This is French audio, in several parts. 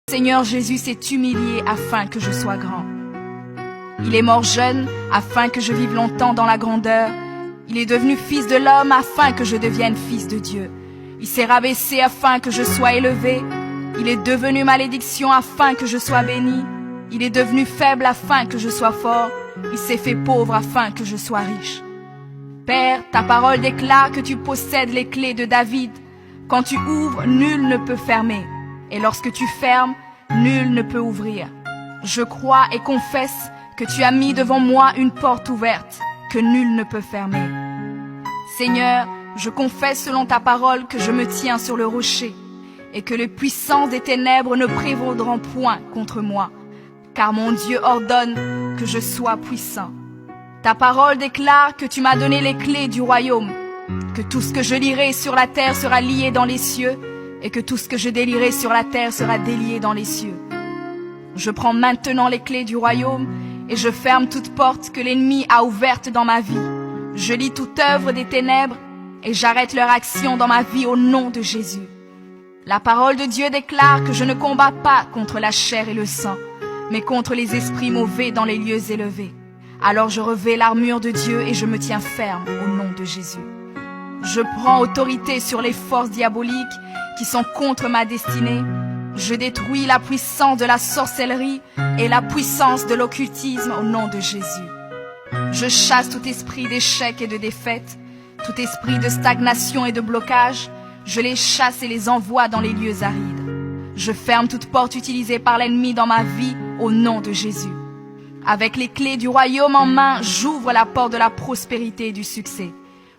Seigneur Jésus s'est humilié afin que je sois grand. Il est mort jeune afin que je vive longtemps dans la grandeur. Il est devenu fils de l'homme afin que je devienne fils de Dieu. Il s'est rabaissé afin que je sois élevé. Il est devenu malédiction afin que je sois béni. Il est devenu faible afin que je sois fort. Il s'est fait pauvre afin que je sois riche. Père, ta parole déclare que tu possèdes les clés de David. Quand tu ouvres, nul ne peut fermer. Et lorsque tu fermes, nul ne peut ouvrir. Je crois et confesse que tu as mis devant moi une porte ouverte que nul ne peut fermer. Seigneur, je confesse selon ta parole que je me tiens sur le rocher et que les puissances des ténèbres ne prévaudront point contre moi, car mon Dieu ordonne que je sois puissant. Ta parole déclare que tu m'as donné les clés du royaume, que tout ce que je lierai sur la terre sera lié dans les cieux, et que tout ce que je délierai sur la terre sera délié dans les cieux. Je prends maintenant les clés du royaume et je ferme toute porte que l'ennemi a ouverte dans ma vie. Je lis toute œuvre des ténèbres et j'arrête leur action dans ma vie au nom de Jésus. La parole de Dieu déclare que je ne combats pas contre la chair et le sang, mais contre les esprits mauvais dans les lieux élevés. Alors je revêts l'armure de Dieu et je me tiens ferme au nom de Jésus. Je prends autorité sur les forces diaboliques qui sont contre ma destinée. Je détruis la puissance de la sorcellerie et la puissance de l'occultisme au nom de Jésus. Je chasse tout esprit d'échec et de défaite, tout esprit de stagnation et de blocage. Je les chasse et les envoie dans les lieux arides. Je ferme toute porte utilisée par l'ennemi dans ma vie au nom de Jésus. Avec les clés du royaume en main, j'ouvre la porte de la prospérité et du succès.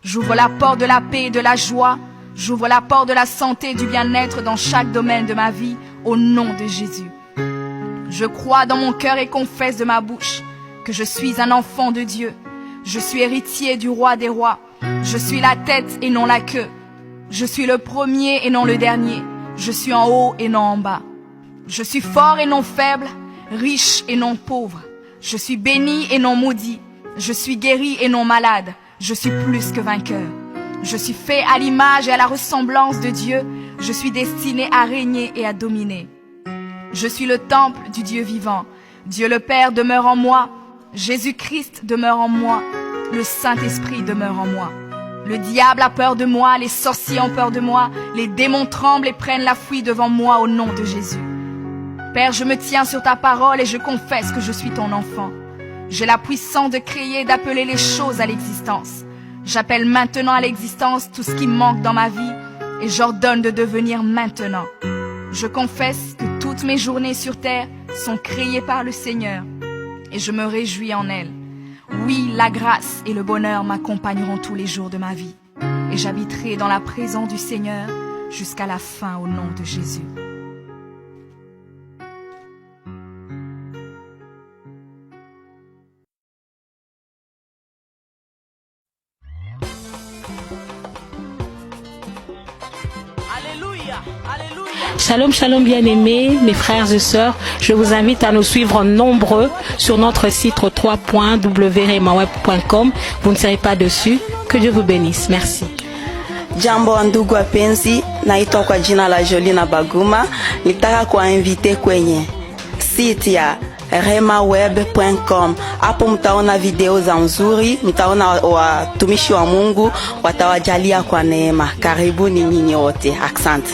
J'ouvre la porte de la paix et de la joie. J'ouvre la porte de la santé et du bien-être dans chaque domaine de ma vie, au nom de Jésus. Je crois dans mon cœur et confesse de ma bouche que je suis un enfant de Dieu. Je suis héritier du roi des rois. Je suis la tête et non la queue. Je suis le premier et non le dernier. Je suis en haut et non en bas. Je suis fort et non faible, riche et non pauvre. Je suis béni et non maudit. Je suis guéri et non malade. Je suis plus que vainqueur. Je suis fait à l'image et à la ressemblance de Dieu. Je suis destiné à régner et à dominer. Je suis le temple du Dieu vivant. Dieu le Père demeure en moi. Jésus-Christ demeure en moi. Le Saint-Esprit demeure en moi. Le diable a peur de moi, les sorciers ont peur de moi, les démons tremblent et prennent la fuite devant moi au nom de Jésus. Père, je me tiens sur ta parole et je confesse que je suis ton enfant. J'ai la puissance de créer et d'appeler les choses à l'existence. J'appelle maintenant à l'existence tout ce qui manque dans ma vie et j'ordonne de devenir maintenant. Je confesse que toutes mes journées sur terre sont créées par le Seigneur et je me réjouis en elles. Oui, la grâce et le bonheur m'accompagneront tous les jours de ma vie et j'habiterai dans la présence du Seigneur jusqu'à la fin au nom de Jésus. Shalom, shalom bien-aimés, mes frères et sœurs. Je vous invite à nous suivre nombreux sur notre site www.remaweb.com. Vous ne serez pas dessus. Que Dieu vous bénisse. Merci. Jambo ndugu wapenzi, naitwa kwa jina la Jolina Baguma. Nitaka kuwainvite kwenye site ya remaweb.com. Hapo mtaona video za nzuri, mtaona watumishi wa Mungu, watawajalia kwa neema. Karibuni nyinyi wote. Asante.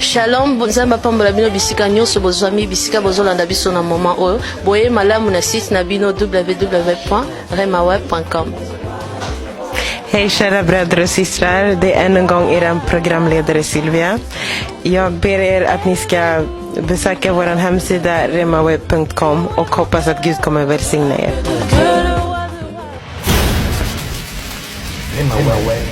Shalom, bonzamba pambola bino bisika nyonso bozwami bisika bozolanda biso na moment oyo. Boye malamu na site na bino www.remaweb.com. Hej kära bröder och systrar, det är än en gång er programledare Sylvia. Jag ber er att ni ska besöka vår hemsida remaweb.com och hoppas att Gud kommer välsigna er. Remaweb.